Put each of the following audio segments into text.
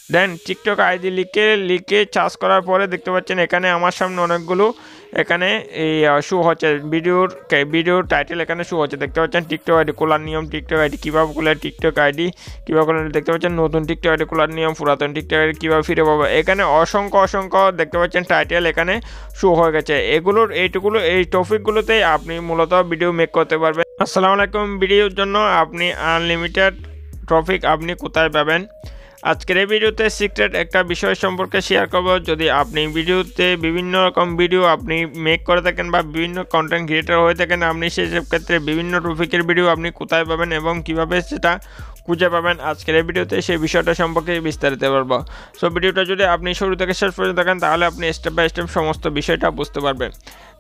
দেন TikTok ID লিখে search করার পরে দেখতে পাচ্ছেন এখানে আমার সামনে অনেকগুলো এখানে এই শো হচ্ছে ভিডিওর টাইটেল এখানে শো হচ্ছে। দেখতে পাচ্ছেন টিকটক আইডি খোলার নিয়ম, টিকটক আইডি কীভাবে খোলে, টিকটক আইডি কীভাবে খোলে, দেখতে পাচ্ছেন নতুন টিকটক আইডি খোলার নিয়ম, পুরাতন টিকটক আইডি কীভাবে ফিরে পাবো। এখানে অসংখ্য দেখতে পাচ্ছেন টাইটেল এখানে শো হয়ে গেছে। এই টপিকগুলোতেই আপনি মূলত ভিডিও মেক করতে পারবেন। আসসালামু আলাইকুম। ভিডিওর জন্য আপনি আনলিমিটেড টপিক আপনি কোথায় পাবেন? আজকের এই ভিডিওতে সিক্রেট একটা বিষয় সম্পর্কে শেয়ার করব। যদি আপনি ভিডিওতে বিভিন্ন রকম ভিডিও আপনি মেক করে থাকেন বা বিভিন্ন কন্টেন্ট ক্রিয়েটর হয়ে থাকেন, আপনি সেসব ক্ষেত্রে বিভিন্ন টপিকের ভিডিও আপনি কোথায় পাবেন এবং কিভাবে সেটা খুঁজে পাবেন, আজকের এই ভিডিওতে সেই বিষয়টা সম্পর্কে বিস্তারিত বলবো। সো ভিডিওটা যদি আপনি শুরু থেকে শেষ পর্যন্ত দেখেন তাহলে আপনি স্টেপ বাই স্টেপ সমস্ত বিষয়টা বুঝতে পারবেন।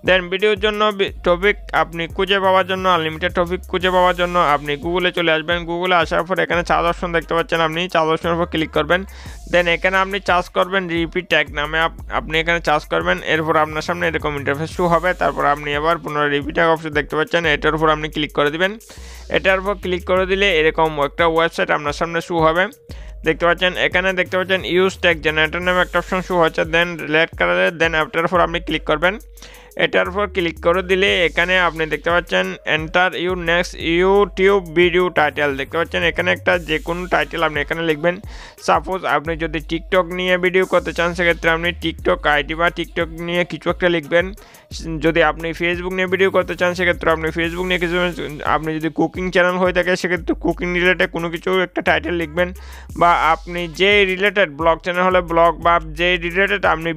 দেন ভিডিওর জন্য টপিক আপনি খুঁজে পাওয়ার জন্য, আনলিমিটেড টপিক খুঁজে পাওয়ার জন্য আপনি গুগলে চলে আসবেন। গুগলে আসার পর এখানে চার্জ অপশন দেখতে পাচ্ছেন, আপনি চার্জ অপশনের উপর ক্লিক করবেন। দেন এখানে আপনি চার্জ করবেন রিপিট ট্যাগ নামে, আপনি এখানে চার্জ করবেন। এরপর আপনার সামনে এরকম ইন্টারফেস শো হবে। তারপর আপনি আবার পুনরায় রিপিট ট্যাগ অপশন দেখতে পাচ্ছেন, এটার উপর আপনি ক্লিক করে দিবেন। এটার উপর ক্লিক করে দিলে এরকম একটা ওয়েবসাইট আপনার সামনে শো হবে। দেখতে পাচ্ছেন এখানে দেখতে পাচ্ছেন ইউজ ট্যাগ জেনারেটর নামে একটা অপশন শো হচ্ছে। দেন রেড কালারের, দেন এটার উপর আপনি ক্লিক করবেন। এটার উপর ক্লিক করে দিলে এখানে আপনি দেখতে পাচ্ছেন enter your next YouTube video title. দেখতে পাচ্ছেন এখানে একটা যে কোনো টাইটেল আপনি এখানে লিখবেন। সাপোজ আপনি যদি টিকটক নিয়ে ভিডিও করতে চান সেক্ষেত্রে আপনি টিকটক আইডি বা টিকটক নিয়ে কিছু একটা লিখবেন। যদি আপনি ফেসবুক নিয়ে ভিডিও করতে চান সেক্ষেত্রে আপনি ফেসবুক নিয়ে কিছু, আপনি যদি কুকিং চ্যানেল হয়ে থাকে সেক্ষেত্রে কুকিং রিলেটেড কোনো কিছু একটা টাইটেল লিখবেন। বা আপনি যে রিলেটেড ব্লগ চ্যানেল হলে ব্লগ, বা যে রিলেটেড আপনি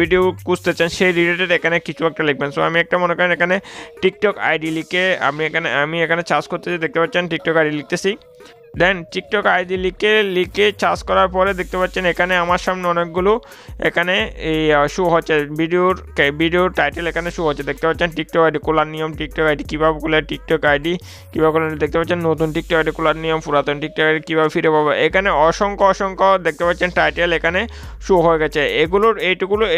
ভিডিও খুঁজতে চান সেই রিলেটেড এখানে কিছু একটা লিখবেন। সো আমি একটা মনে করেন এখানে টিকটক আইডি লিখে আমি এখানে সার্চ করতেছি। দেখতে পাচ্ছেন টিকটক আইডি লিখতেছি। দেন টিকটক আইডি লিখে সার্চ করার পরে দেখতে পাচ্ছেন এখানে আমার সামনে অনেকগুলো এখানে এই শো হচ্ছে ভিডিওর টাইটেল এখানে শো হচ্ছে। দেখতে পাচ্ছেন টিকটক আইডি খোলার নিয়ম, টিকটক আইডি কীভাবে খোলে, টিকটক আইডি কীভাবে খোলে, দেখতে পাচ্ছেন নতুন টিকটক আইডি খোলার নিয়ম, পুরাতন টিকটক আইডি কীভাবে ফিরে পাবো। এখানে অসংখ্য দেখতে পাচ্ছেন টাইটেল এখানে শো হয়ে গেছে।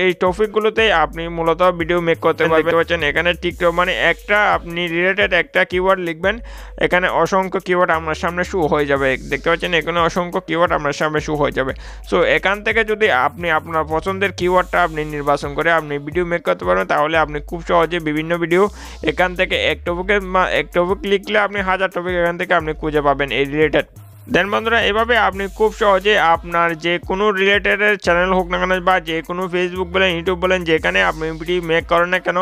এই টপিকগুলোতেই আপনি মূলত ভিডিও মেক করতে পারবেন। দেখতে পাচ্ছেন এখানে টিকটক মানে একটা আপনি রিলেটেড একটা কিওয়ার্ড লিখবেন, এখানে অসংখ্য কিওয়ার্ড আপনার সামনে শো হয়ে যাবে। দেখতে পাচ্ছেন এখানে অসংখ্য কিওয়ার্ড আপনার সামনে শো হয়ে যাবে। সো এখান থেকে যদি আপনি আপনার পছন্দের কিওয়ার্ডটা আপনি নির্বাচন করে আপনি ভিডিও মেক করতে পারবেন, তাহলে আপনি খুব সহজে বিভিন্ন ভিডিও এখান থেকে এক টপিক লিখলে আপনি 1000 টপিক এখান থেকে আপনি খুঁজে পাবেন এই রিলেটেড। দেন বন্ধুরা এভাবে আপনি খুব সহজে আপনার যে কোনো রিলেটেডের চ্যানেল হোক না কেন, বা যে কোনো ফেসবুক বলেন, ইউটিউব বলেন, যেখানে আপনি ভিডিও মেক করেন না কেন,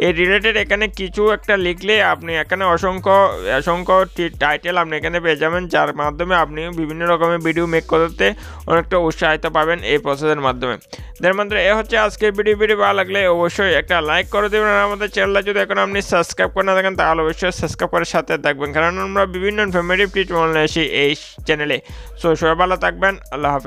এই রিলেটেড এখানে কিছু একটা লিখলে আপনি এখানে অসংখ্য টাইটেল আপনি এখানে পেয়ে যাবেন, যার মাধ্যমে আপনি বিভিন্ন রকমের ভিডিও মেক করতে অনেকটা উৎসাহিত পাবেন এই প্রসেসের মাধ্যমে। দেন বন্ধুরা এ হচ্ছে আজকের ভিডিও ভালো লাগলে অবশ্যই একটা লাইক করে দেবেন। আর আমাদের চ্যানেলটা যদি এখন আপনি সাবস্ক্রাইব করে না থাকেন তাহলে অবশ্যই সাবস্ক্রাইব করে সাথে থাকবেন, কারণ আমরা বিভিন্ন ইনফরমেটিভ টিপস অনলাইনে আসি এই চ্যানেলে। সো সবাই ভালো থাকবেন, আল্লাহ হাফেজ।